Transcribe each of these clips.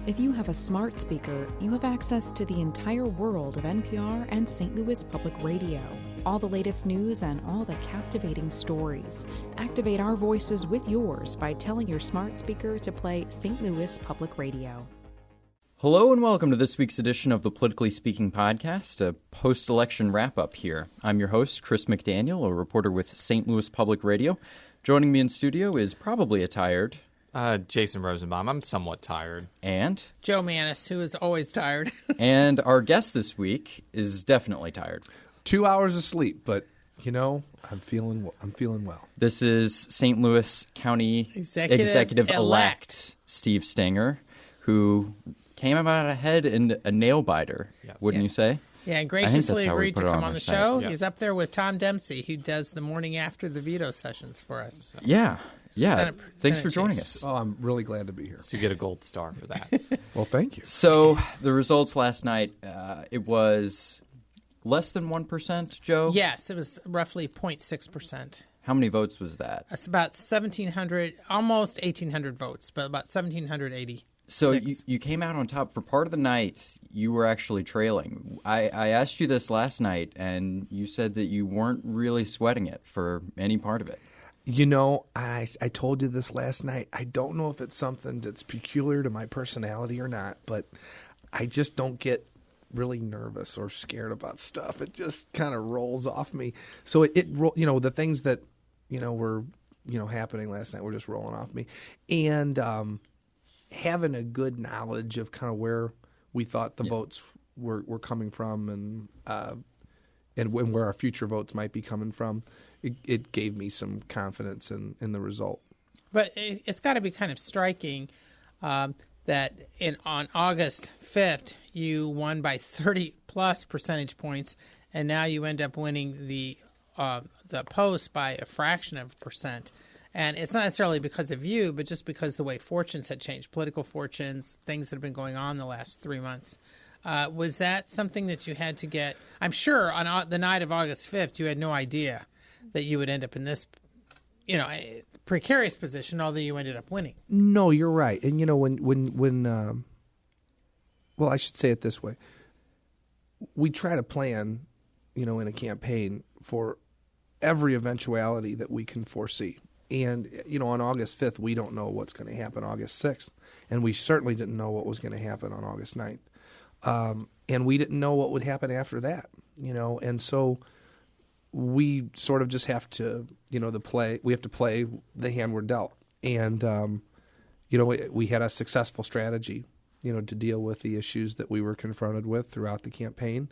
If you have a smart speaker, you have access to the entire world of NPR and St. Louis Public Radio. All the latest news and all the captivating stories. Activate our voices with yours by telling your smart speaker to play St. Louis Public Radio. Hello and welcome to this week's edition of the Politically Speaking podcast, a post-election wrap-up here. I'm your host, Chris McDaniel, a reporter with St. Louis Public Radio. Joining me in studio is probably a tired... Jason Rosenbaum. I'm somewhat tired. And? Joe Manis, who is always tired. And our guest this week is definitely tired. 2 hours of sleep, but, you know, I'm feeling well. This is St. Louis County Executive-elect Steve Stenger, who came about ahead in a nail-biter, wouldn't you say? Yeah, and graciously agreed to come on the show. Yeah. He's up there with Tom Dempsey, who does the morning after the veto sessions for us. So. Yeah. Thanks for joining us. Oh, I'm really glad to be here. So you get a gold star for that. Well, thank you. So the results last night, it was less than 1%, Joe? Yes, it was roughly 0.6%. How many votes was that? It's about 1,700, almost 1,800 votes, but about 1,780. So you came out on top. For part of the night, you were actually trailing. I asked you this last night, and you said that you weren't really sweating it for any part of it. You know, I told you this last night. I don't know if it's something that's peculiar to my personality or not, but I just don't get really nervous or scared about stuff. It just kind of rolls off me. So the things that, were, happening last night were just rolling off me. And having a good knowledge of kind of where we thought the votes were coming from and where our future votes might be coming from, it gave me some confidence in the result. But it's got to be kind of striking that on August 5th, you won by 30-plus percentage points, and now you end up winning the post by a fraction of a percent. And it's not necessarily because of you, but just because the way fortunes had changed, political fortunes, things that have been going on the last 3 months. Was that something that you had to get? I'm sure on the night of August 5th, you had no idea that you would end up in this, precarious position, although you ended up winning. No, you're right. And, when I should say it this way. We try to plan, in a campaign for every eventuality that we can foresee. And, on August 5th, we don't know what's going to happen August 6th. And we certainly didn't know what was going to happen on August 9th. And we didn't know what would happen after that, And so we sort of just have to, we have to play the hand we're dealt. And, we had a successful strategy, to deal with the issues that we were confronted with throughout the campaign.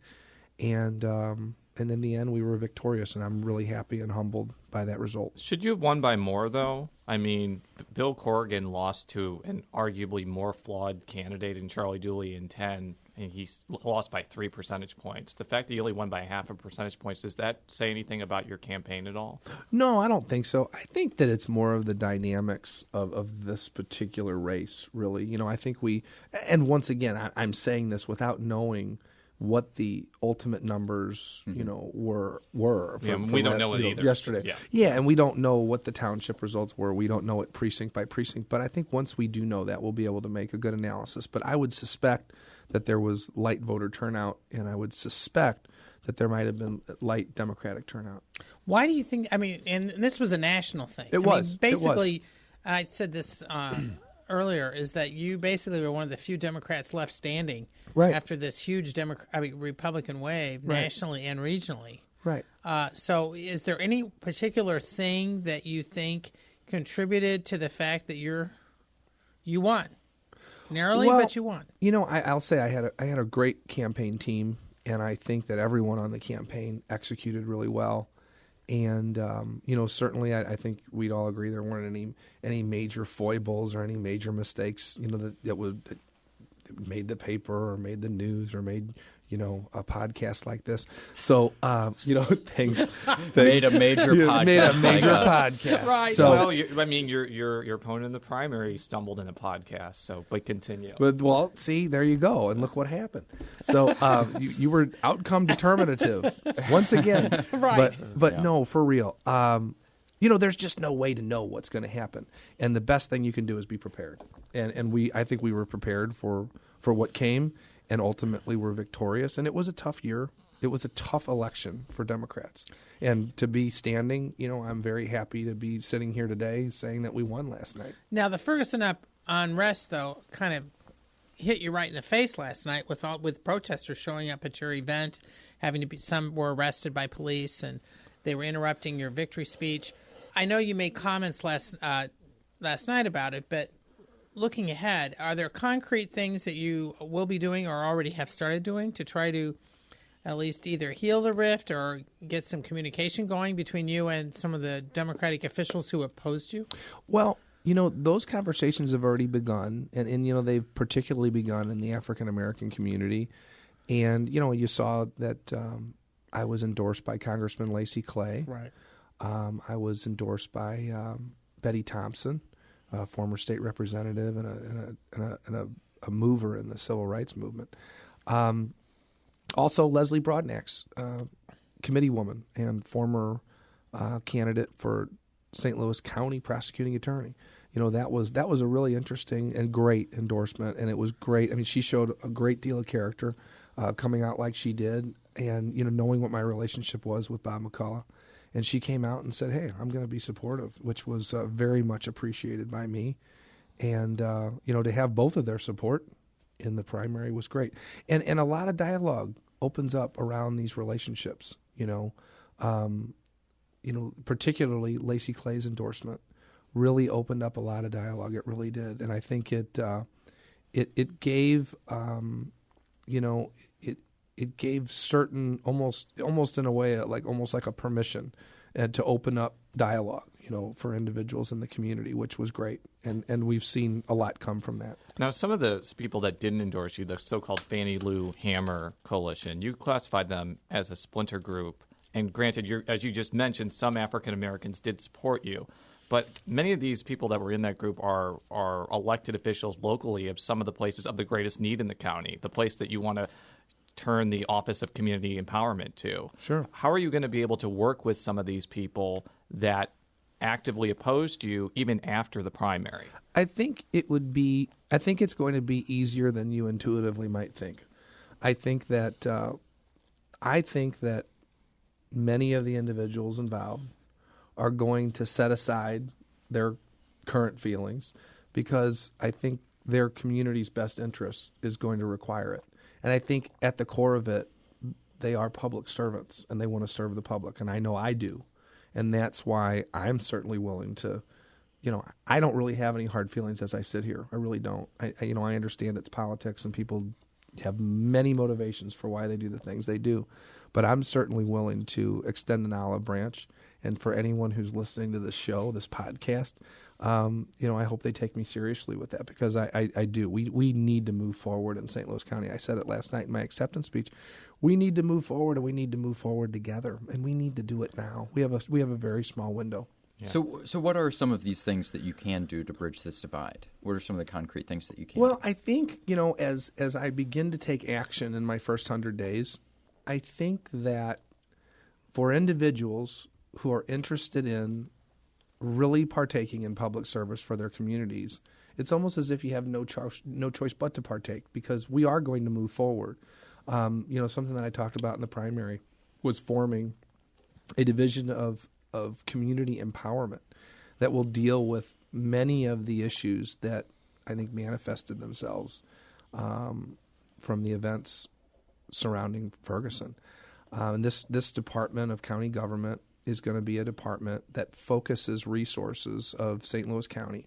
And in the end, we were victorious, and I'm really happy and humbled by that result. Should you have won by more, though? I mean, Bill Corrigan lost to an arguably more flawed candidate in Charlie Dooley in 10, and he lost by 3 percentage points. The fact that you only won by half a percentage points, does that say anything about your campaign at all? No, I don't think so. I think that it's more of the dynamics of this particular race, really. I think and once again, I'm saying this without knowing what the ultimate numbers, were. We don't know it either. Yesterday. Yeah, and we don't know what the township results were. We don't know it precinct by precinct. But I think once we do know that, we'll be able to make a good analysis. But I would suspect that there was light voter turnout, and I would suspect that there might have been light Democratic turnout. Why do you think, and this was a national thing. It was. Basically, I said this earlier, is that you basically were one of the few Democrats left standing after this huge Republican wave nationally and regionally. Right. So is there any particular thing that you think contributed to the fact that you won? Narrowly, but you won. I'll say I had a great campaign team, and I think that everyone on the campaign executed really well. And, certainly I think we'd all agree there weren't any major foibles or any major mistakes, that made the paper or made the news or made, a podcast like this. So, things made a major podcast. Made a major podcast. Right. So, your opponent in the primary stumbled in a podcast. But continue. Well, see, there you go, and look what happened. So, you were outcome determinative once again. Right. But no, for real. there's just no way to know what's going to happen. And the best thing you can do is be prepared. And I think we were prepared for what came, and ultimately we're victorious. And it was a tough year. It was a tough election for Democrats. And to be standing, I'm very happy to be sitting here today saying that we won last night. Now, the Ferguson unrest, though, kind of hit you right in the face last night with protesters showing up at your event, some were arrested by police, and they were interrupting your victory speech. I know you made comments last night about it, but looking ahead, are there concrete things that you will be doing or already have started doing to try to at least either heal the rift or get some communication going between you and some of the Democratic officials who opposed you? Well, those conversations have already begun, and they've particularly begun in the African-American community. And, you saw that I was endorsed by Congressman Lacey Clay. Right. I was endorsed by Betty Thompson, a former state representative and a mover in the civil rights movement. Also, Leslie Broadnax, committee woman and former candidate for St. Louis County prosecuting attorney. That was a really interesting and great endorsement, and it was great. I mean, she showed a great deal of character coming out like she did, and knowing what my relationship was with Bob McCullough. And she came out and said, "Hey, I'm going to be supportive," which was very much appreciated by me. And to have both of their support in the primary was great. And a lot of dialogue opens up around these relationships. Particularly Lacey Clay's endorsement really opened up a lot of dialogue. It really did, and I think it gave it gave certain almost in a way almost like a permission to open up dialogue, for individuals in the community, which was great, and we've seen a lot come from that. Now, some of the people that didn't endorse you, the so-called Fannie Lou Hammer Coalition, you classified them as a splinter group. And granted, as you just mentioned, some African Americans did support you. But many of these people that were in that group are elected officials locally of some of the places of the greatest need in the county, the place that you want to turn the Office of Community Empowerment to. Sure. How are you going to be able to work with some of these people that actively opposed you even after the primary? I think it's going to be easier than you intuitively might think. I think that many of the individuals involved are going to set aside their current feelings because I think their community's best interest is going to require it. And I think at the core of it, they are public servants and they want to serve the public. And I know I do. And that's why I'm certainly willing to, I don't really have any hard feelings as I sit here. I really don't. I understand it's politics and people have many motivations for why they do the things they do. But I'm certainly willing to extend an olive branch. And for anyone who's listening to this show, this podcast, I hope they take me seriously with that because I do. We need to move forward in St. Louis County. I said it last night in my acceptance speech. We need to move forward, and we need to move forward together, and we need to do it now. We have a very small window. Yeah. So what are some of these things that you can do to bridge this divide? What are some of the concrete things that you can Well, do? I think, as I begin to take action in my first 100 days, I think that for individuals who are interested in really partaking in public service for their communities, it's almost as if you have no choice but to partake because we are going to move forward. Something that I talked about in the primary was forming a division of community empowerment that will deal with many of the issues that I think manifested themselves from the events surrounding Ferguson. And this department of county government is going to be a department that focuses resources of St. Louis County.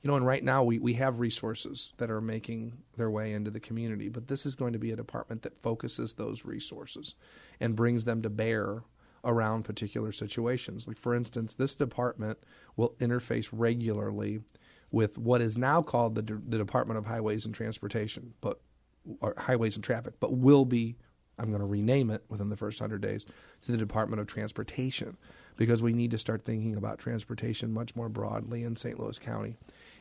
And right now we have resources that are making their way into the community, but this is going to be a department that focuses those resources and brings them to bear around particular situations. Like, for instance, this department will interface regularly with what is now called the Department of Highways and Transportation, or Highways and Traffic, but will be, I'm going to rename it within the first 100 days, to the Department of Transportation, because we need to start thinking about transportation much more broadly in St. Louis County.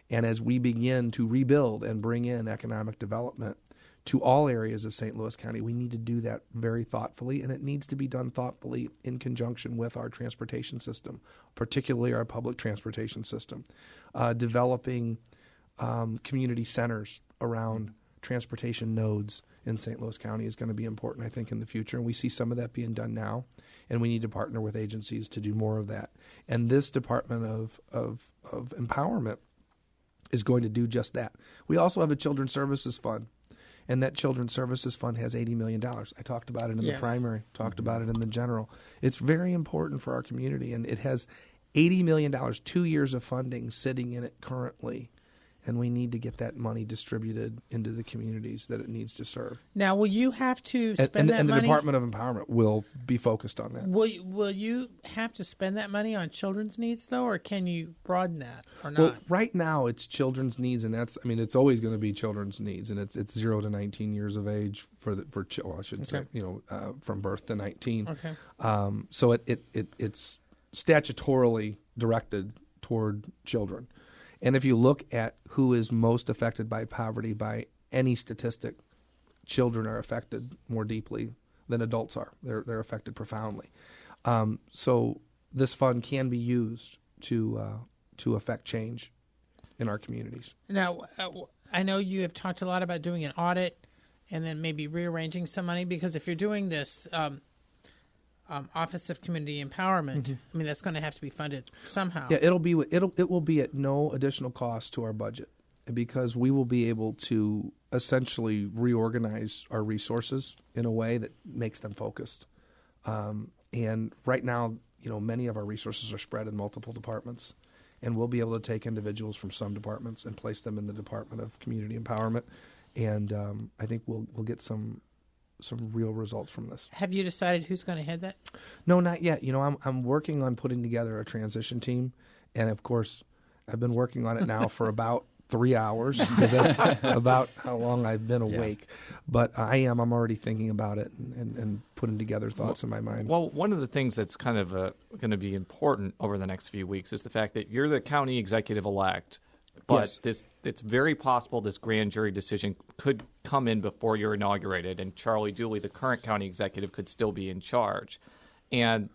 And as we begin to rebuild and bring in economic development to all areas of St. Louis County. We need to do that very thoughtfully, and it needs to be done thoughtfully in conjunction with our transportation system, particularly our public transportation system. Developing community centers around transportation nodes in St. Louis County is going to be important, I think, in the future. And we see some of that being done now, and we need to partner with agencies to do more of that. And this Department of Empowerment is going to do just that. We also have a Children's Services Fund, and that Children's Services Fund has $80 million. I talked about it in the primary, talked about it in the general. It's very important for our community, and it has $80 million, 2 years of funding sitting in it currently. And we need to get that money distributed into the communities that it needs to serve. Now, will you have to spend that money? And the Department of Empowerment will be focused on that. Will you have to spend that money on children's needs, though, or can you broaden that or not? Well, right now it's children's needs, and it's always going to be children's needs, and it's 0 to 19 years of age say, from birth to 19. Okay. So it's statutorily directed toward children. And if you look at who is most affected by poverty by any statistic, children are affected more deeply than adults are. They're affected profoundly. So this fund can be used to affect change in our communities. Now, I know you have talked a lot about doing an audit and then maybe rearranging some money, because if you're doing this Office of Community Empowerment, I mean, that's going to have to be funded somehow. Yeah, it will be at no additional cost to our budget, because we will be able to essentially reorganize our resources in a way that makes them focused. And right now, many of our resources are spread in multiple departments, and we'll be able to take individuals from some departments and place them in the Department of Community Empowerment, and I think we'll get some real results from this. Have you decided who's going to head that? No, not yet. I'm working on putting together a transition team, and of course, I've been working on it now for about 3 hours, because that's about how long I've been awake. Yeah. But I'm already thinking about it and putting together thoughts in my mind. Well, one of the things that's kind of going to be important over the next few weeks is the fact that you're the county executive-elect. But yes. It's very possible this grand jury decision could come in before you're inaugurated, and Charlie Dooley, the current county executive, could still be in charge. And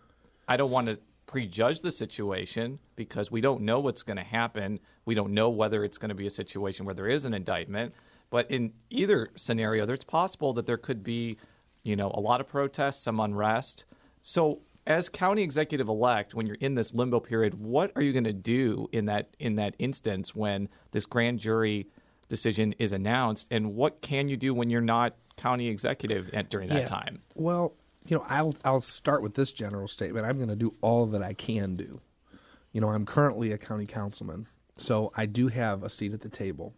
I don't want to prejudge the situation, because we don't know what's going to happen. We don't know whether it's going to be a situation where there is an indictment. But in either scenario, it's possible that there could be, a lot of protests, some unrest. So as county executive-elect, when you're in this limbo period, what are you going to do in that instance when this grand jury decision is announced, and what can you do when you're not county executive during that time? Well, I'll start with this general statement. I'm going to do all that I can do. I'm currently a county councilman, so I do have a seat at the table,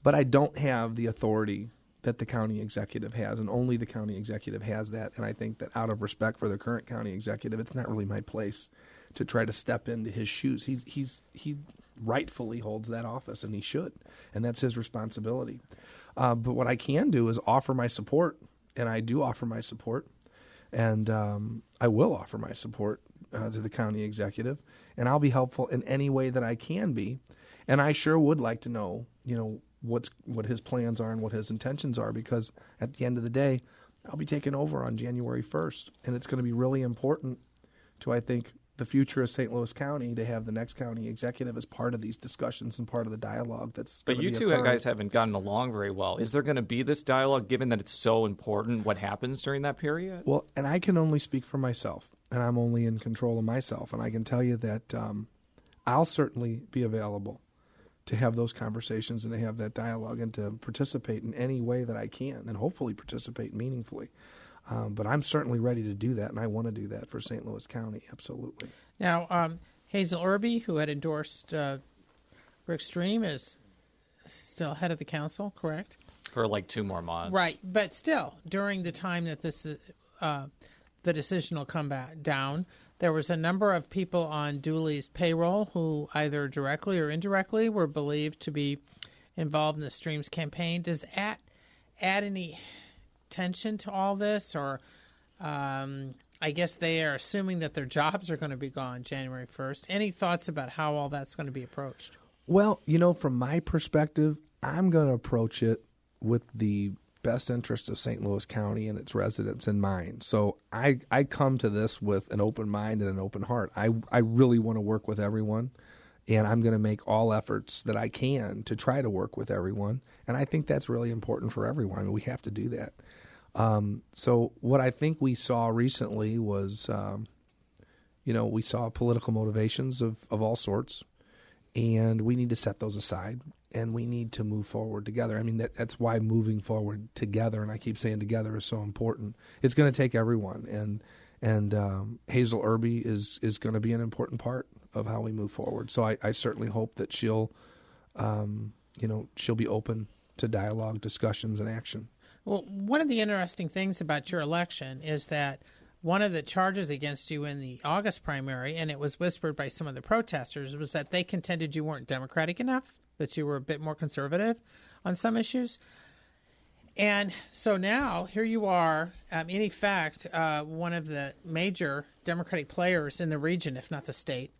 but I don't have the authority that the county executive has, and only the county executive has that. And I think that out of respect for the current county executive, it's not really my place to try to step into his shoes. He rightfully holds that office, and he should, and that's his responsibility. But what I can do is offer my support, and I do offer my support, and I will offer my support to the county executive, and I'll be helpful in any way that I can be. And I sure would like to know, what his plans are and what his intentions are, because at the end of the day, I'll be taking over on January 1st, and it's going to be really important to, I think, the future of St. Louis County to have the next county executive as part of these discussions and part of the dialogue that's But you two guys haven't gotten along very well. Is there going to be this dialogue, given that it's so important what happens during that period? Well, and I can only speak for myself, and I'm only in control of myself, and I can tell you that I'll certainly be available to have those conversations and to have that dialogue and to participate in any way that I can, and hopefully participate meaningfully. But I'm certainly ready to do that, and I want to do that for St. Louis County, absolutely. Now, Hazel Irby, who had endorsed Rick Stream, is still head of the council, correct? For like 2 more months. Right, but still, during the time that this the decision will come back down, there was a number of people on Dooley's payroll who either directly or indirectly were believed to be involved in the Stream's campaign. Does that add any tension to all this? Or I guess they are assuming that their jobs are going to be gone January 1st. Any thoughts about how all that's going to be approached? Well, from my perspective, I'm going to approach it with the best interest of St. Louis County and its residents in mind. So I come to this with an open mind and an open heart. I really want to work with everyone, and I'm going to make all efforts that I can to try to work with everyone. And I think that's really important for everyone. I mean, we have to do that. So what I think we saw recently was, we saw political motivations of all sorts, and we need to set those aside, and we need to move forward together. I mean, that's why moving forward together, and I keep saying together, is so important. It's going to take everyone, and Hazel Irby is going to be an important part of how we move forward. So I certainly hope that she'll be open to dialogue, discussions, and action. Well, one of the interesting things about your election is that one of the charges against you in the August primary, and it was whispered by some of the protesters, was that they contended you weren't Democratic enough, that you were a bit more conservative on some issues. And so now, here you are, in effect, one of the major Democratic players in the region, if not the state.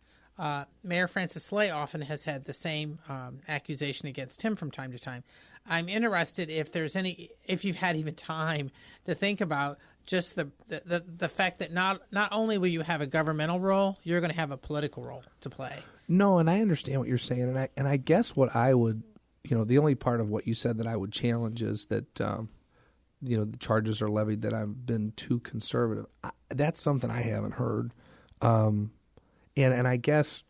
Mayor Francis Slay often has had the same accusation against him from time to time. I'm interested if you've had even time to think about just the fact that not only will you have a governmental role, you're going to have a political role to play. No, and I understand what you're saying, and I guess what I would, the only part of what you said that I would challenge is that, the charges are levied that I've been too conservative. That's something I haven't heard, and I guess,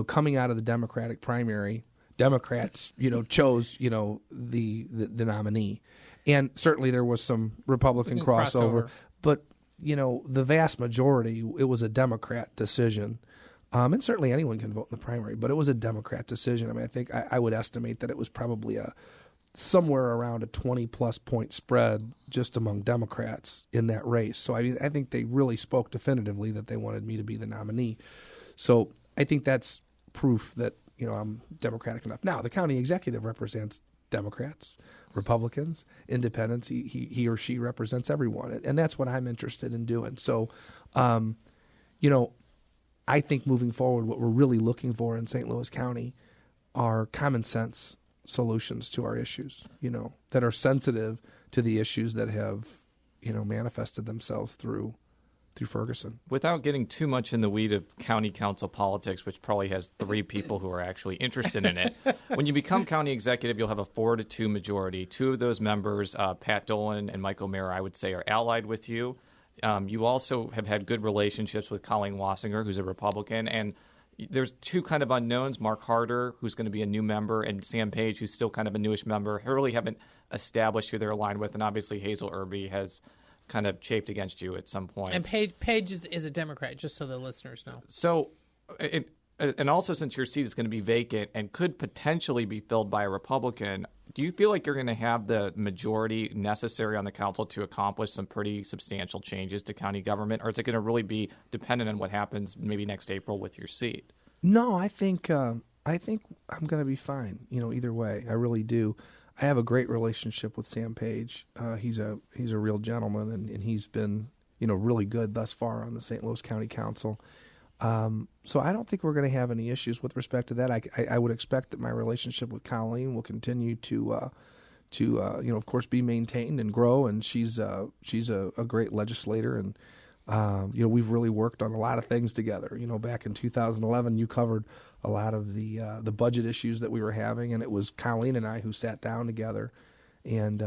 coming out of the Democratic primary, Democrats, chose, the nominee. And certainly there was some Republican crossover. But, the vast majority, it was a Democrat decision. And certainly anyone can vote in the primary, but it was a Democrat decision. I mean, I think I would estimate that it was probably somewhere around a 20-plus point spread just among Democrats in that race. So I think they really spoke definitively that they wanted me to be the nominee. So I think that's proof that, I'm Democratic enough. Now, the county executive represents Democrats, Republicans, independents. He or she represents everyone, and that's what I'm interested in doing. So, I think moving forward, what we're really looking for in St. Louis County are common sense solutions to our issues, that are sensitive to the issues that have, manifested themselves through Ferguson. Without getting too much in the weed of county council politics, which probably has 3 people who are actually interested in it, when you become county executive, you'll have a 4-2 majority. 2 of those members, Pat Dolan and Michael Mayer, I would say, are allied with you. You also have had good relationships with Colleen Wassinger, who's a Republican, and there's 2 kind of unknowns, Mark Harder, who's going to be a new member, and Sam Page, who's still kind of a newish member, who really haven't established who they're aligned with, and obviously Hazel Irby has kind of chafed against you at some point. And Page is a Democrat, just so the listeners know. So, and also since your seat is going to be vacant and could potentially be filled by a Republican, do you feel like you're going to have the majority necessary on the council to accomplish some pretty substantial changes to county government, or is it going to really be dependent on what happens maybe next April with your seat? No, I think I'm going to be fine. Either way, I really do. I have a great relationship with Sam Page. He's a real gentleman, and he's been really good thus far on the St. Louis County Council. So I don't think we're going to have any issues with respect to that. I would expect that my relationship with Colleen will continue to of course, be maintained and grow. And she's a great legislator, and we've really worked on a lot of things together. Back in 2011, you covered a lot of the budget issues that we were having, and it was Colleen and I who sat down together and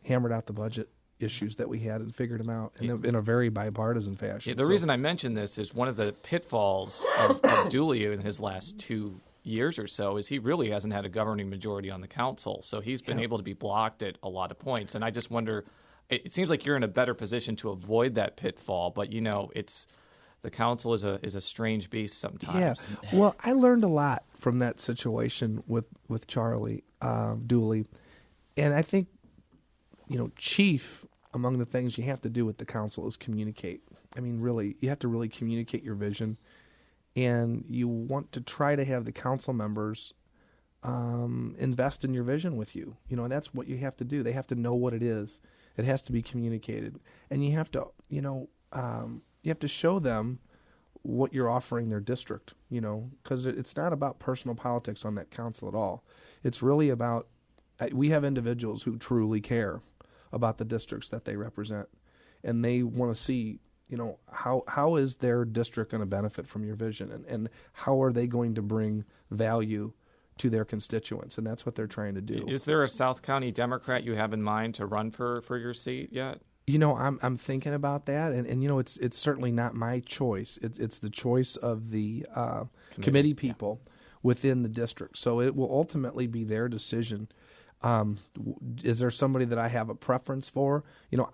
hammered out the budget issues that we had and figured them out in a very bipartisan fashion. Yeah, the reason I mention this is one of the pitfalls of Dooley in his last 2 years or so is he really hasn't had a governing majority on the council, so he's been able to be blocked at a lot of points. And I just wonder, it seems like you're in a better position to avoid that pitfall, but it's the council is a strange beast sometimes. Yeah. Well, I learned a lot from that situation with Charlie Dooley, and I think chief among the things you have to do with the council is communicate. I mean, really, you have to really communicate your vision, and you want to try to have the council members invest in your vision with you. And that's what you have to do. They have to know what it is. It has to be communicated, and you have to, you have to show them what you're offering their district. Because it's not about personal politics on that council at all. It's really about we have individuals who truly care about the districts that they represent, and they want to see, how is their district going to benefit from your vision, and how are they going to bring value to their constituents, and that's what they're trying to do. Is there a South County Democrat you have in mind to run for your seat yet? I'm thinking about that, and it's certainly not my choice. It's the choice of the committee people within the district. So it will ultimately be their decision. Is there somebody that I have a preference for?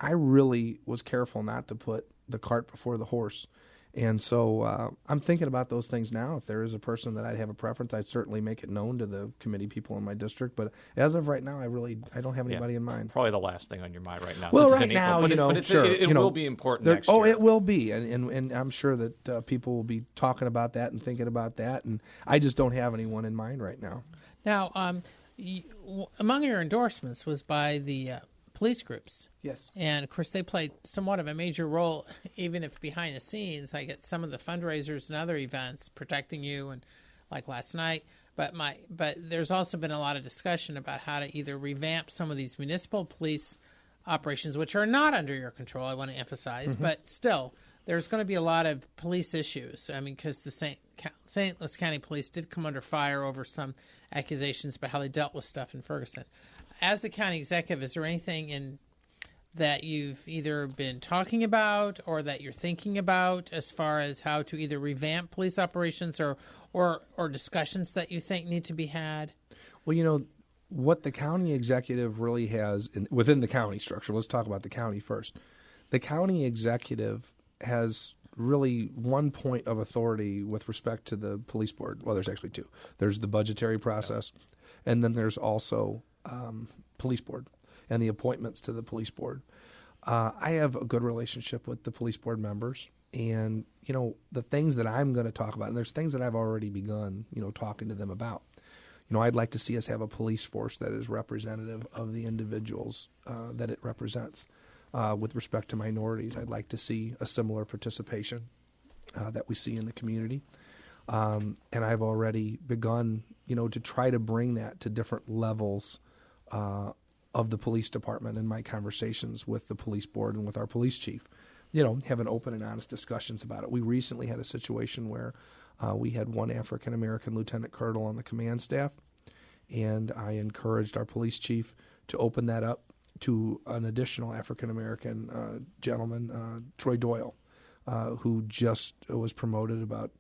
I really was careful not to put the cart before the horse. And so I'm thinking about those things now. If there is a person that I'd have a preference, I'd certainly make it known to the committee people in my district. But as of right now, I don't have anybody in mind. Probably the last thing on your mind right now. Well, right now, sure. It will be important next year. Oh, it will be. And I'm sure that people will be talking about that and thinking about that. And I just don't have anyone in mind right now. Now, among your endorsements was by the police groups. Yes. And, of course, they played somewhat of a major role, even if behind the scenes. I get some of the fundraisers and other events protecting you, and like last night. But there's also been a lot of discussion about how to either revamp some of these municipal police operations, which are not under your control, I want to emphasize. Mm-hmm. But still, there's going to be a lot of police issues. I mean, because the St. Louis County Police did come under fire over some accusations about how they dealt with stuff in Ferguson. As the county executive, is there anything that you've either been talking about or that you're thinking about as far as how to either revamp police operations or discussions that you think need to be had? Well, what the county executive really has within the county structure, let's talk about the county first. The county executive has really one point of authority with respect to the police board. Well, there's actually two. There's the budgetary process, yes, and then there's also police board and the appointments to the police board. I have a good relationship with the police board members, and the things that I'm going to talk about, and there's things that I've already begun talking to them about. I'd like to see us have a police force that is representative of the individuals that it represents. With respect to minorities, I'd like to see a similar participation that we see in the community. And I've already begun, to try to bring that to different levels of the police department in my conversations with the police board and with our police chief. Having open and honest discussions about it. We recently had a situation where we had one African-American lieutenant colonel on the command staff, and I encouraged our police chief to open that up to an additional African-American gentleman, Troy Doyle, who just was promoted about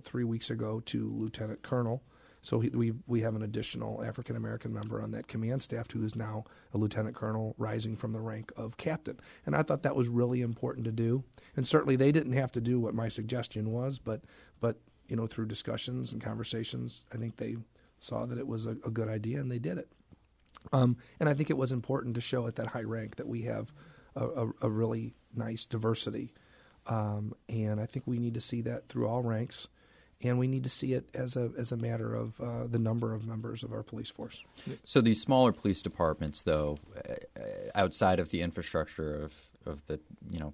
3 weeks ago to lieutenant colonel. So we have an additional African-American member on that command staff who is now a lieutenant colonel rising from the rank of captain. And I thought that was really important to do. And certainly they didn't have to do what my suggestion was, but through discussions and conversations, I think they saw that it was a good idea, and they did it. And I think it was important to show at that high rank that we have a really nice diversity. And I think we need to see that through all ranks. And we need to see it as a matter of the number of members of our police force. So these smaller police departments, though, outside of the infrastructure of the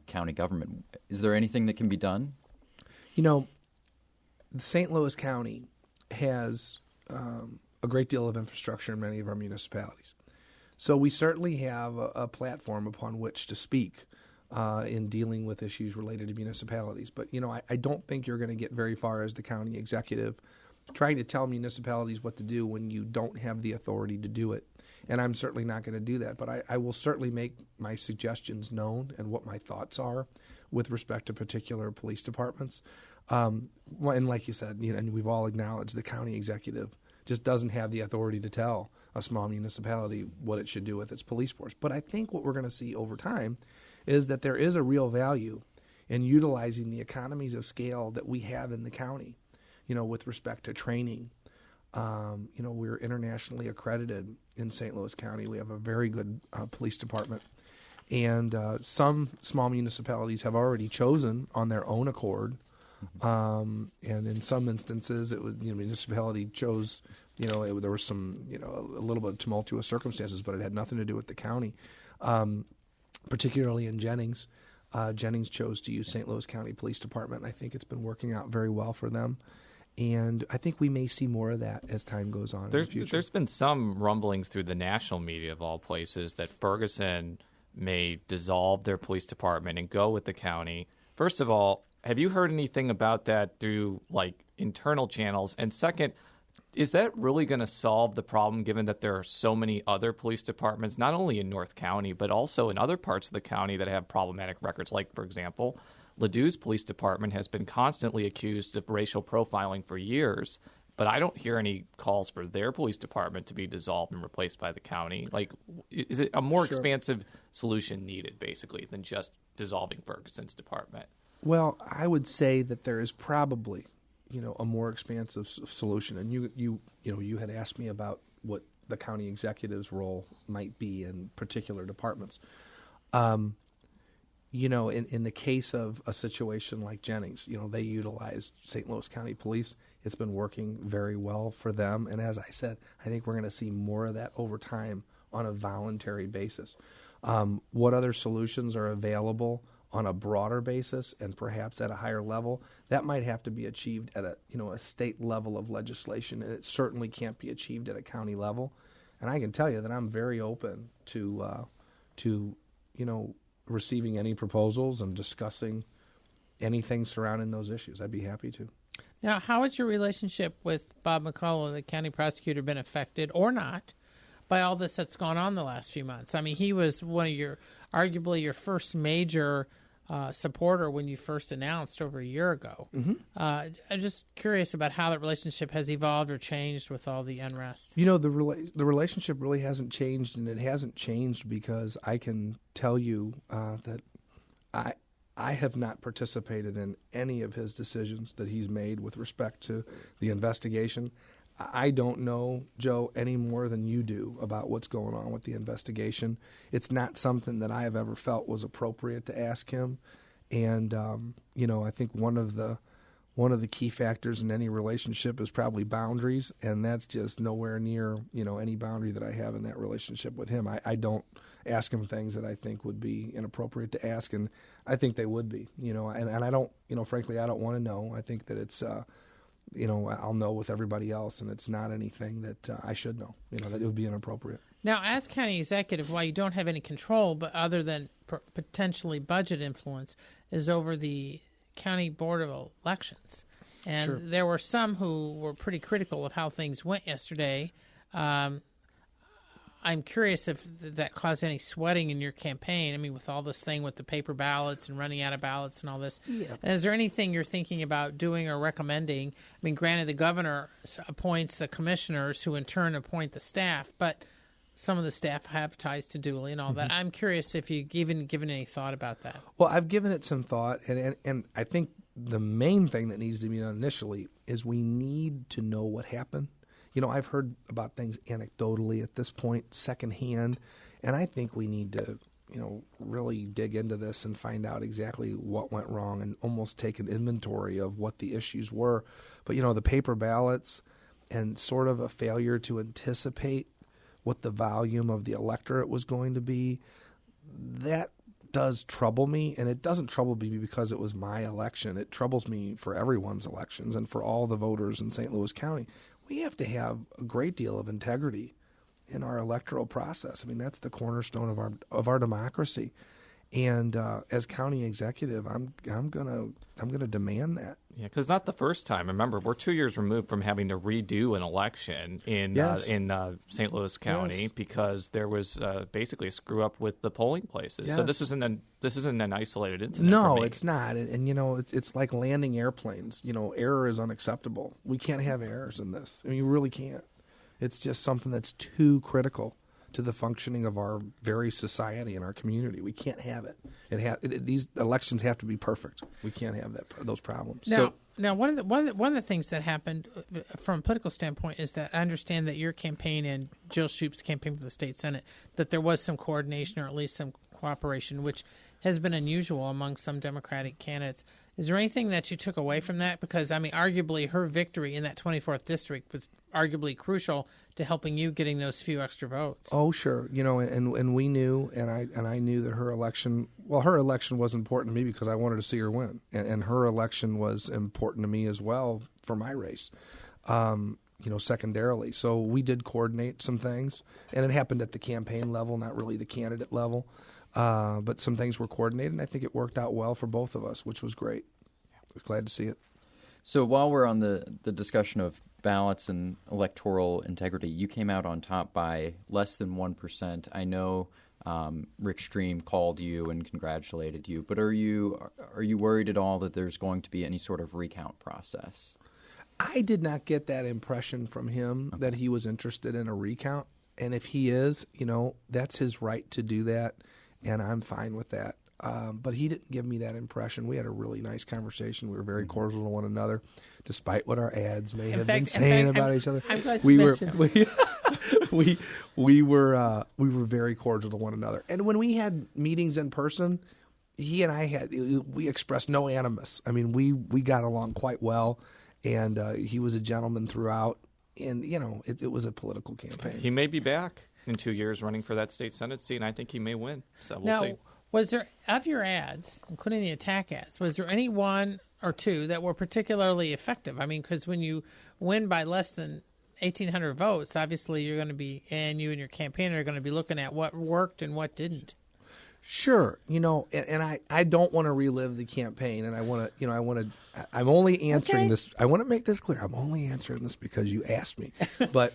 county government, is there anything that can be done? St. Louis County has a great deal of infrastructure in many of our municipalities. So we certainly have a platform upon which to speak in dealing with issues related to municipalities. But, I don't think you're going to get very far as the county executive trying to tell municipalities what to do when you don't have the authority to do it. And I'm certainly not going to do that. But I will certainly make my suggestions known and what my thoughts are with respect to particular police departments. And like you said, and we've all acknowledged the county executive just doesn't have the authority to tell a small municipality what it should do with its police force. But I think what we're going to see over time is that there is a real value in utilizing the economies of scale that we have in the county, with respect to training. We're internationally accredited in St. Louis County. We have a very good police department. And some small municipalities have already chosen on their own accord. And in some instances, it was municipality chose. There was some a little bit of tumultuous circumstances, but it had nothing to do with the county. Particularly in Jennings, Jennings chose to use St. Louis County Police Department. And I think it's been working out very well for them. And I think we may see more of that as time goes on in the future. There's been some rumblings through the national media of all places that Ferguson may dissolve their police department and go with the county. First of all, have you heard anything about that through like internal channels? And second, is that really going to solve the problem given that there are so many other police departments, not only in North County, but also in other parts of the county that have problematic records? Like, for example, Ladou's police department has been constantly accused of racial profiling for years, but I don't hear any calls for their police department to be dissolved and replaced by the county. Like, is it a more expansive solution needed, basically, than just dissolving Ferguson's department? Well, I would say that there is probably, a more expansive solution. And you had asked me about what the county executive's role might be in particular departments. In the case of a situation like Jennings, they utilized St. Louis County Police. It's been working very well for them. And as I said, I think we're going to see more of that over time on a voluntary basis. What other solutions are available on a broader basis and perhaps at a higher level? That might have to be achieved at a state level of legislation, and it certainly can't be achieved at a county level. And I can tell you that I'm very open to receiving any proposals and discussing anything surrounding those issues. I'd be happy to. Now, how has your relationship with Bob McCullough, the county prosecutor, been affected or not by all this that's gone on the last few months? I mean, he was arguably your first major supporter when you first announced over a year ago. Mm-hmm. I'm just curious about how that relationship has evolved or changed with all the unrest. The relationship really hasn't changed, and it hasn't changed because I can tell you that I have not participated in any of his decisions that he's made with respect to the investigation. I don't know, Joe, any more than you do about what's going on with the investigation. It's not something that I have ever felt was appropriate to ask him. And, I think one of the key factors in any relationship is probably boundaries, and that's just nowhere near, any boundary that I have in that relationship with him. I don't ask him things that I think would be inappropriate to ask, and I think they would be, and I don't, frankly, I don't want to know. I think that it's, I'll know with everybody else, and it's not anything that I should know, that it would be inappropriate. Now, as county executive, while you don't have any control, but other than potentially budget influence, is over the county board of elections. And Sure. There were some who were pretty critical of how things went yesterday. I'm curious if that caused any sweating in your campaign. I mean, with all this thing with the paper ballots and running out of ballots and all this. Yeah. And is there anything you're thinking about doing or recommending? I mean, granted, the governor appoints the commissioners who in turn appoint the staff, but some of the staff have ties to Dooley and all that. I'm curious if you've given any thought about that. Well, I've given it some thought, and I think the main thing that needs to be done initially is we need to know what happened. I've heard about things anecdotally at this point, secondhand, and I think we need to, really dig into this and find out exactly what went wrong and almost take an inventory of what the issues were. But, the paper ballots and sort of a failure to anticipate what the volume of the electorate was going to be, that does trouble me, and it doesn't trouble me because it was my election. It troubles me for everyone's elections and for all the voters in St. Louis County. We have to have a great deal of integrity in our electoral process. I mean, that's the cornerstone of our democracy. And as county executive, I'm gonna demand that. Yeah, because it's not the first time. Remember, we're 2 years removed from having to redo an election in St. Louis County because there was basically a screw up with the polling places. Yes. So this isn't an isolated incident. No, for me. it's not. And it's like landing airplanes. Error is unacceptable. We can't have errors in this. I mean, you really can't. It's just something that's too critical to the functioning of our very society and our community. We can't have it. These elections have to be perfect. We can't have those problems. Now, one of the things that happened from a political standpoint is that I understand that your campaign and Jill Shoup's campaign for the state senate, that there was some coordination or at least some cooperation, which has been unusual among some Democratic candidates. Is there anything that you took away from that? Because, I mean, arguably her victory in that 24th district was arguably crucial to helping you getting those few extra votes. Oh, sure. And we knew, and I knew that her election was important to me because I wanted to see her win. And her election was important to me as well for my race. secondarily. So we did coordinate some things, and it happened at the campaign level, not really the candidate level. But some things were coordinated, and I think it worked out well for both of us, which was great. I was glad to see it. So while we're on the discussion of ballots and electoral integrity, you came out on top by less than 1%. I know Rick Stream called you and congratulated you, but are you worried at all that there's going to be any sort of recount process? I did not get that impression from him that he was interested in a recount. And if he is, that's his right to do that, and I'm fine with that. But he didn't give me that impression. We had a really nice conversation. We were very cordial to one another, despite what our ads may have been saying about each other. I'm glad you mentioned. We were very cordial to one another. And when we had meetings in person, he and I we expressed no animus. I mean, we got along quite well, and he was a gentleman throughout. And it was a political campaign. He may be back in 2 years running for that state Senate seat, and I think he may win. So we'll see. Was there, of your ads, including the attack ads, was there any one or two that were particularly effective? I mean, because when you win by less than 1,800 votes, obviously you're going to be, and you and your campaign are going to be looking at what worked and what didn't. Sure, and I don't want to relive the campaign, and I'm only answering this. I want to make this clear. I'm only answering this because you asked me. But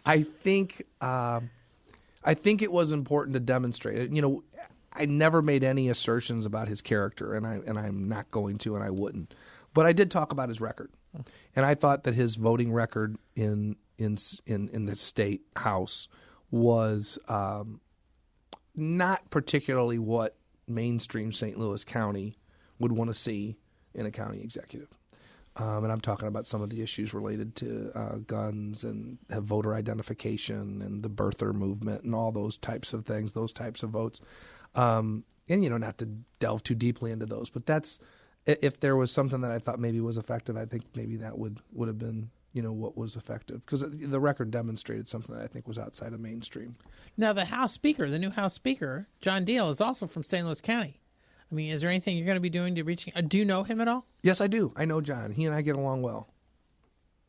I think it was important to demonstrate it. I never made any assertions about his character, and I'm not going to, and I wouldn't. But I did talk about his record, and I thought that his voting record in the state house was not particularly what mainstream St. Louis County would want to see in a county executive. And I'm talking about some of the issues related to guns and voter identification and the birther movement and all those types of things, those types of votes. And, not to delve too deeply into those, but that's, if there was something that I thought maybe was effective, I think maybe that would have been, what was effective. Because the record demonstrated something that I think was outside of mainstream. Now, the new House Speaker, John Deal, is also from St. Louis County. I mean, is there anything you're going to be doing to reaching? Do you know him at all? Yes, I do. I know John. He and I get along well.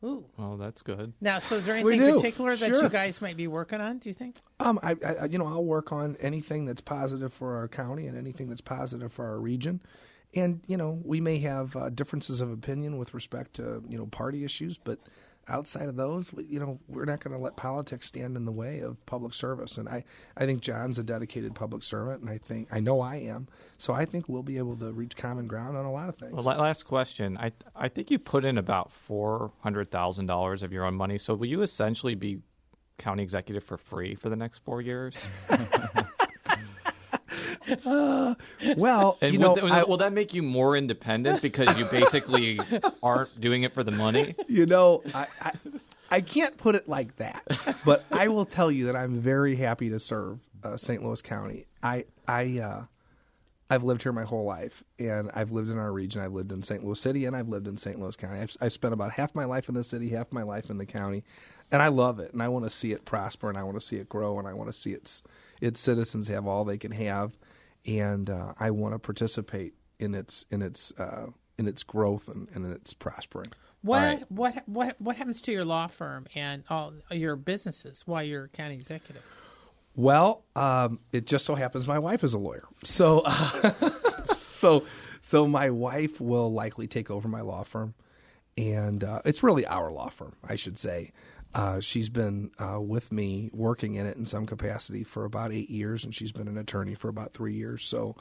Ooh. Oh, that's good. Now, so is there anything particular that you guys might be working on, do you think? I'll work on anything that's positive for our county and anything that's positive for our region. And, we may have differences of opinion with respect to, party issues, but outside of those, we're not going to let politics stand in the way of public service. And I think John's a dedicated public servant, and I know I am. So I think we'll be able to reach common ground on a lot of things. Well, last question. I think you put in about $400,000 of your own money. So will you essentially be county executive for free for the next 4 years? Well, and will that make you more independent because you basically aren't doing it for the money? I can't put it like that, but I will tell you that I'm very happy to serve St. Louis County. I've lived here my whole life, and I've lived in our region. I've lived in St. Louis City, and I've lived in St. Louis County. I've spent about half my life in the city, half my life in the county, and I love it. And I want to see it prosper, and I want to see it grow, and I want to see its citizens have all they can have. And I want to participate in its growth and in its prospering. What happens to your law firm and all your businesses while you're county executive? Well, it just so happens my wife is a lawyer, so my wife will likely take over my law firm, and it's really our law firm, I should say. She's been with me working in it in some capacity for about 8 years, and she's been an attorney for about 3 years. So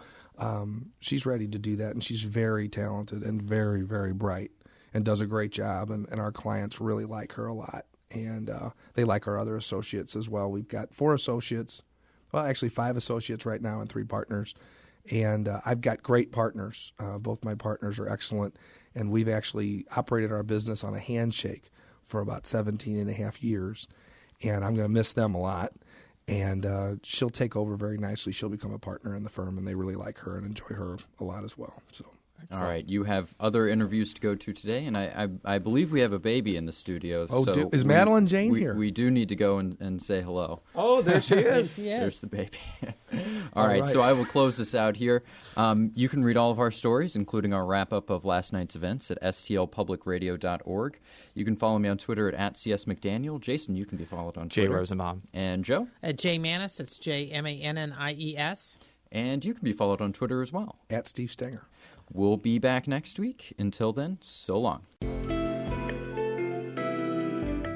she's ready to do that, and she's very talented and very, very bright and does a great job, and our clients really like her a lot, and they like our other associates as well. We've got 4 associates, well, actually 5 associates right now and 3 partners, and I've got great partners. Both my partners are excellent, and we've actually operated our business on a handshake for about 17 and a half years, and I'm going to miss them a lot, and she'll take over very nicely. She'll become a partner in the firm, and they really like her and enjoy her a lot as well. So All right, you have other interviews to go to today, and I believe we have a baby in the studio. Oh, so is Madeline Jane here? We do need to go and say hello. Oh, there she is. Yes. There's the baby. All right, so I will close this out here. You can read all of our stories, including our wrap-up of last night's events, at stlpublicradio.org. You can follow me on Twitter at CSMcDaniel. Jason, you can be followed on Twitter. Jay Rosenbaum. And Joe? At Jay Mannis, it's JMannies. And you can be followed on Twitter as well. At Steve Stenger. We'll be back next week. Until then, so long.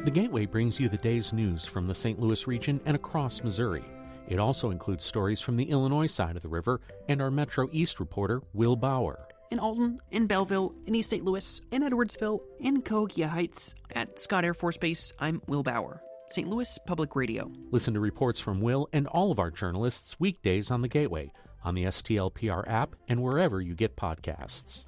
The Gateway brings you the day's news from the St. Louis region and across Missouri. It also includes stories from the Illinois side of the river and our Metro East reporter, Will Bauer. In Alton, in Belleville, in East St. Louis, in Edwardsville, in Cahokia Heights, at Scott Air Force Base, I'm Will Bauer. St. Louis Public Radio. Listen to reports from Will and all of our journalists weekdays on the Gateway, on the STLPR app, and wherever you get podcasts.